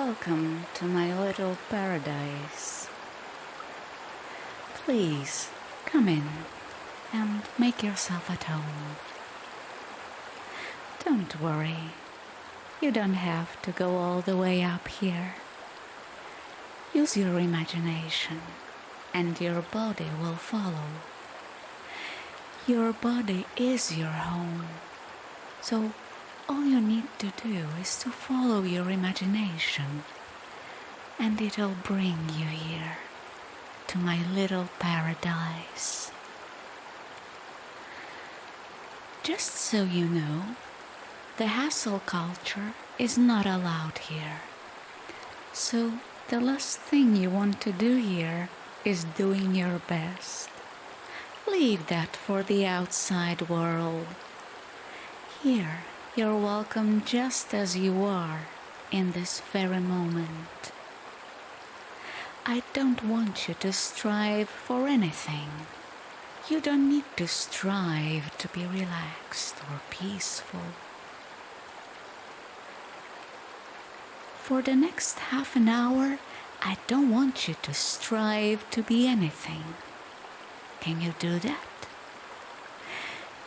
Welcome to my little paradise. Please come in and make yourself at home. Don't worry, you don't have to go all the way up here. Use your imagination and your body will follow. Your body is your home, so all you need to do is to follow your imagination and it'll bring you here to my little paradise. Just so you know, the hustle culture is not allowed here. So the last thing you want to do here is doing your best. Leave that for the outside world. Here, you're welcome just as you are in this very moment. I don't want you to strive for anything. You don't need to strive to be relaxed or peaceful. For the next half an hour, I don't want you to strive to be anything. Can you do that?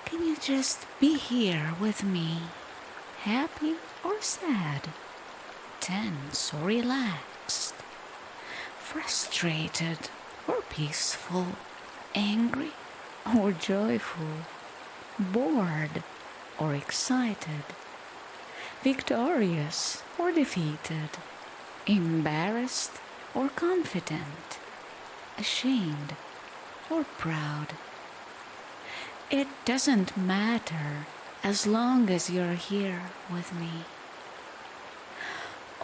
Can you just be here with me, happy or sad, tense or relaxed, frustrated or peaceful, angry or joyful, bored or excited, victorious or defeated, embarrassed or confident, ashamed or proud? It doesn't matter as long as you're here with me.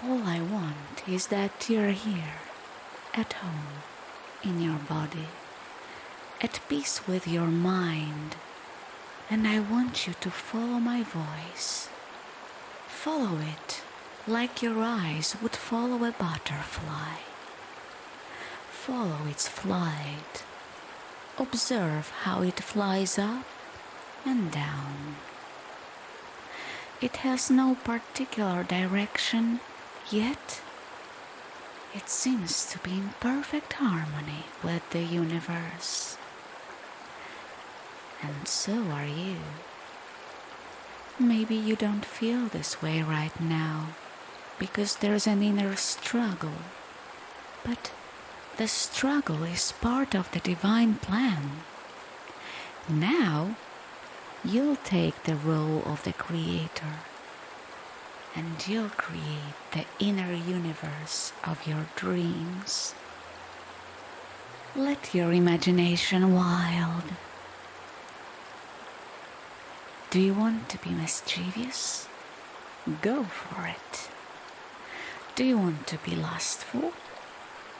All I want is that you're here, at home, in your body, at peace with your mind, and I want you to follow my voice. Follow it like your eyes would follow a butterfly. Follow its flight. Observe how it flies up and down. It has no particular direction, yet it seems to be in perfect harmony with the universe. And so are you. Maybe you don't feel this way right now because there's an inner struggle, but the struggle is part of the divine plan. Now, you'll take the role of the creator and you'll create the inner universe of your dreams. Let your imagination wild. Do you want to be mischievous? Go for it. Do you want to be lustful?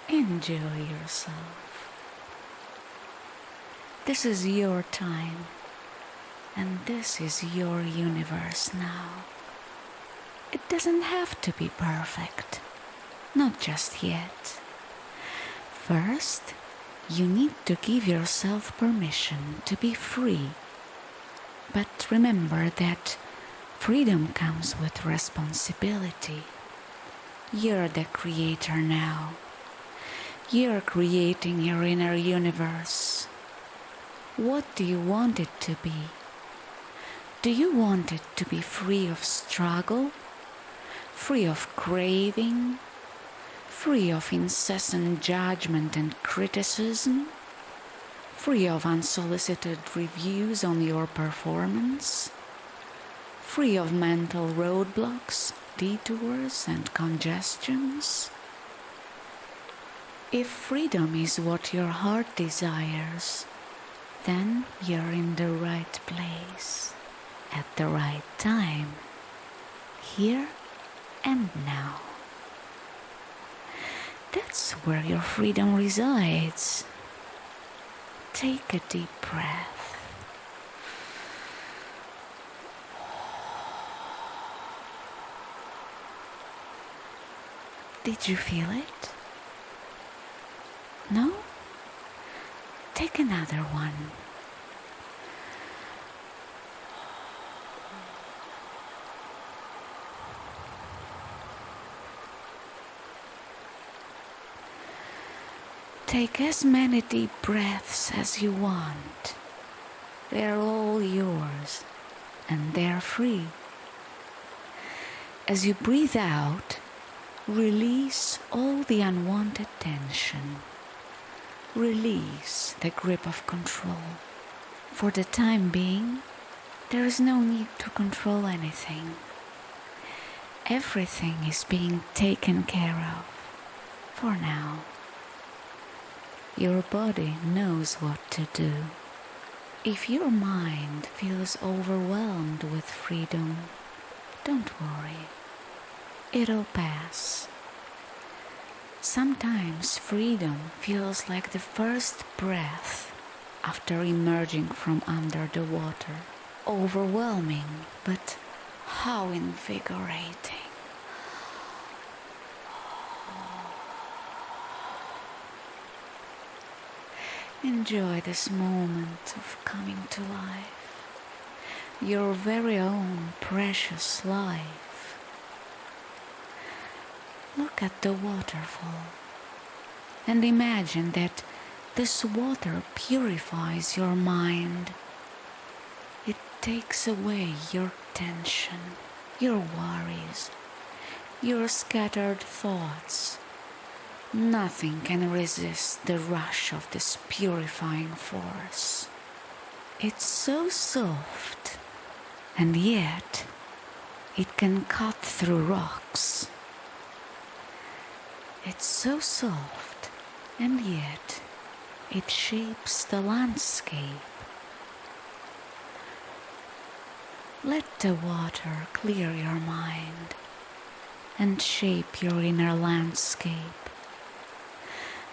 Enjoy yourself. This is your time, and this is your universe now. It doesn't have to be perfect, not just yet. First, you need to give yourself permission to be free. But remember that freedom comes with responsibility. You're the creator now. You're creating your inner universe. What do you want it to be? Do you want it to be free of struggle, free of craving, free of incessant judgment and criticism, free of unsolicited reviews on your performance, free of mental roadblocks, detours and congestions? If freedom is what your heart desires, then you're in the right place, at the right time, here and now. That's where your freedom resides. Take a deep breath. Did you feel it? No? Take another one. Take as many deep breaths as you want. They're all yours, and they're free. As you breathe out, release all the unwanted tension. Release the grip of control. For the time being, there is no need to control anything. Everything is being taken care of, for now. Your body knows what to do. If your mind feels overwhelmed with freedom, don't worry. It'll pass. Sometimes freedom feels like the first breath after emerging from under the water. Overwhelming, but how invigorating. Enjoy this moment of coming to life, your very own precious life. Look at the waterfall and imagine that this water purifies your mind. It takes away your tension, your worries, your scattered thoughts. Nothing can resist the rush of this purifying force. It's so soft, and yet it can cut through rocks. It's so soft, and yet it shapes the landscape. Let the water clear your mind and shape your inner landscape.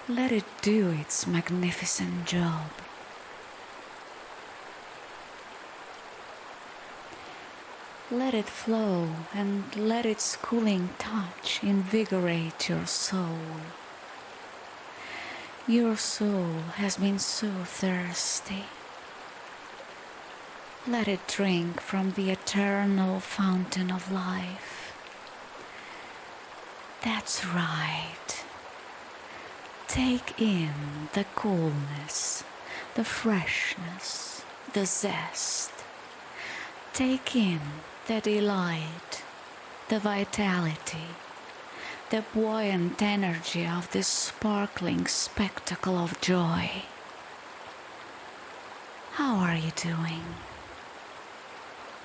Let it do its magnificent job. Let it flow and let its cooling touch invigorate your soul. Your soul has been so thirsty. Let it drink from the eternal fountain of life. That's right. Take in the coolness, the freshness, the zest. Take in the delight, the vitality, the buoyant energy of this sparkling spectacle of joy. How are you doing?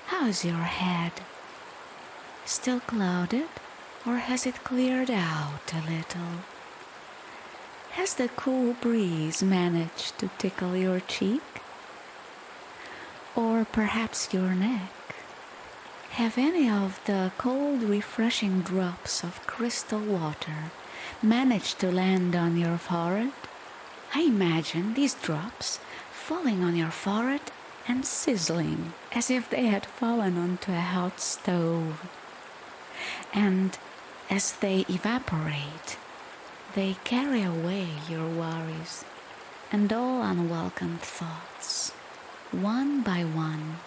How's your head? Still clouded, or has it cleared out a little? Has the cool breeze managed to tickle your cheek? Or perhaps your neck? Have any of the cold, refreshing drops of crystal water managed to land on your forehead? I imagine these drops falling on your forehead and sizzling as if they had fallen onto a hot stove. And as they evaporate, they carry away your worries and all unwelcome thoughts. One by one,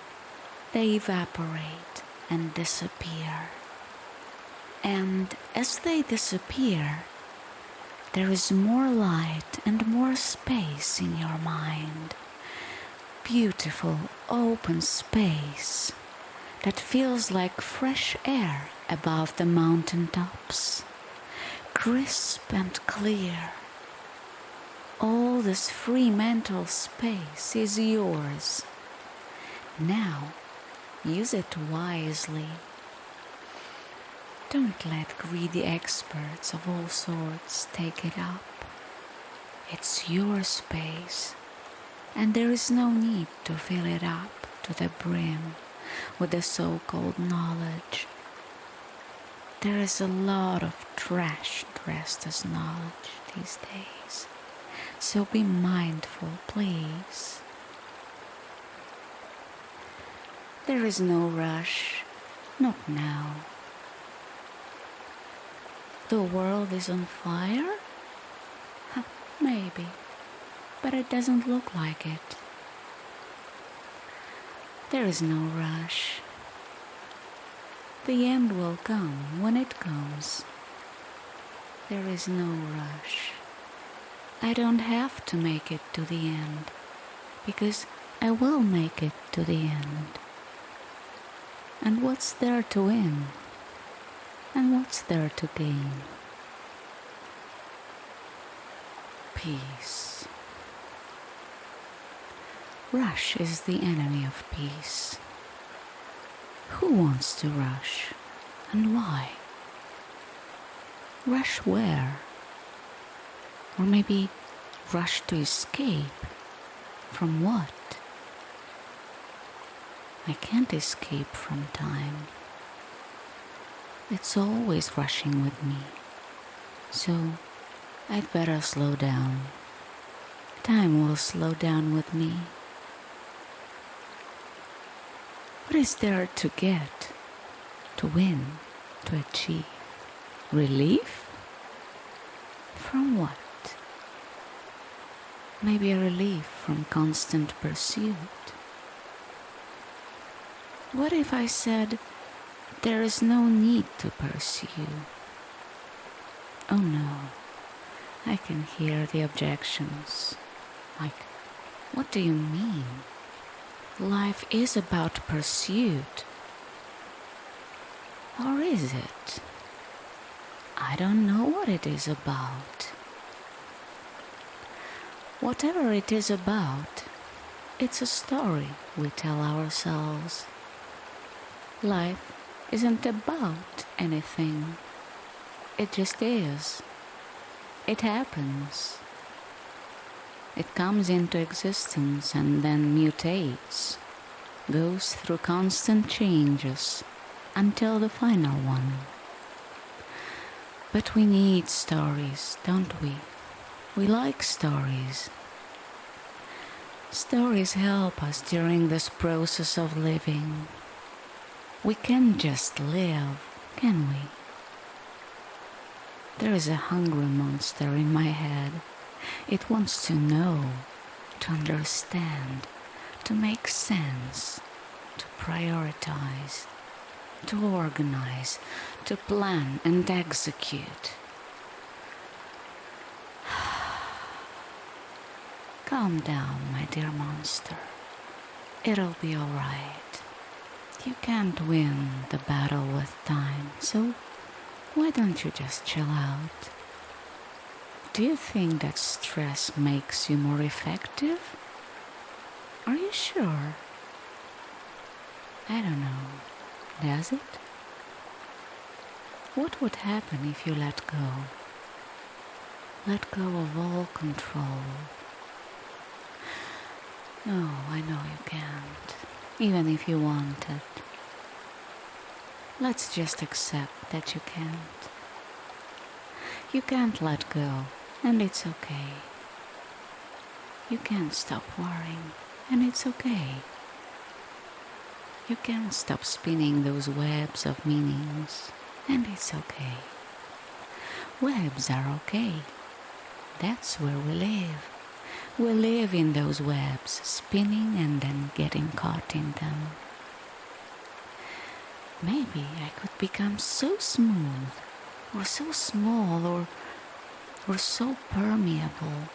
they evaporate and disappear. And as they disappear, there is more light and more space in your mind. Beautiful open space that feels like fresh air above the mountain tops. Crisp and clear. All this free mental space is yours. Now, use it wisely. Don't let greedy experts of all sorts take it up. It's your space, and there is no need to fill it up to the brim with the so-called knowledge. There is a lot of trash dressed as knowledge these days, so be mindful, please. There is no rush, not now. The world is on fire? Maybe, but it doesn't look like it. There is no rush. The end will come when it comes. There is no rush. I don't have to make it to the end, because I will make it to the end. And what's there to win? And what's there to gain? Peace. Rush is the enemy of peace. Who wants to rush? And why? Rush where? Or maybe rush to escape. From what? I can't escape from time. It's always rushing with me. So I'd better slow down. Time will slow down with me. What is there to get, to win, to achieve? Relief? From what? Maybe a relief from constant pursuit. What if I said there is no need to pursue? Oh no, I can hear the objections. Like, what do you mean? Life is about pursuit. Or is it? I don't know what it is about. Whatever it is about, it's a story we tell ourselves. Life isn't about anything. It just is. It happens. It comes into existence and then mutates, goes through constant changes until the final one. But we need stories, don't we? We like stories. Stories help us during this process of living. We can't just live, can we? There is a hungry monster in my head. It wants to know, to understand, to make sense, to prioritize, to organize, to plan and execute. Calm down, my dear monster. It'll be all right. You can't win the battle with time, so why don't you just chill out? Do you think that stress makes you more effective? Are you sure? I don't know. Does it? What would happen if you let go? Let go of all control. No, I know you can't, even if you wanted. Let's just accept that you can't. You can't let go, and it's okay. You can't stop worrying, and it's okay. You can't stop spinning those webs of meanings, and it's okay. Webs are okay. That's where we live. We live in those webs, spinning and then getting caught in them. Maybe I could become so smooth, or so small, or so permeable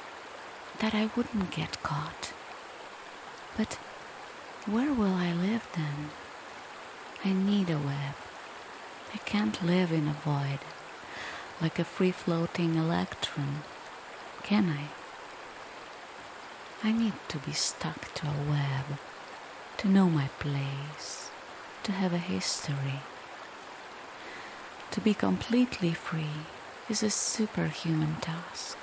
that I wouldn't get caught. But where will I live then? I need a web. I can't live in a void, like a free-floating electron, can I? I need to be stuck to a web, to know my place, to have a history. To be completely free is a superhuman task.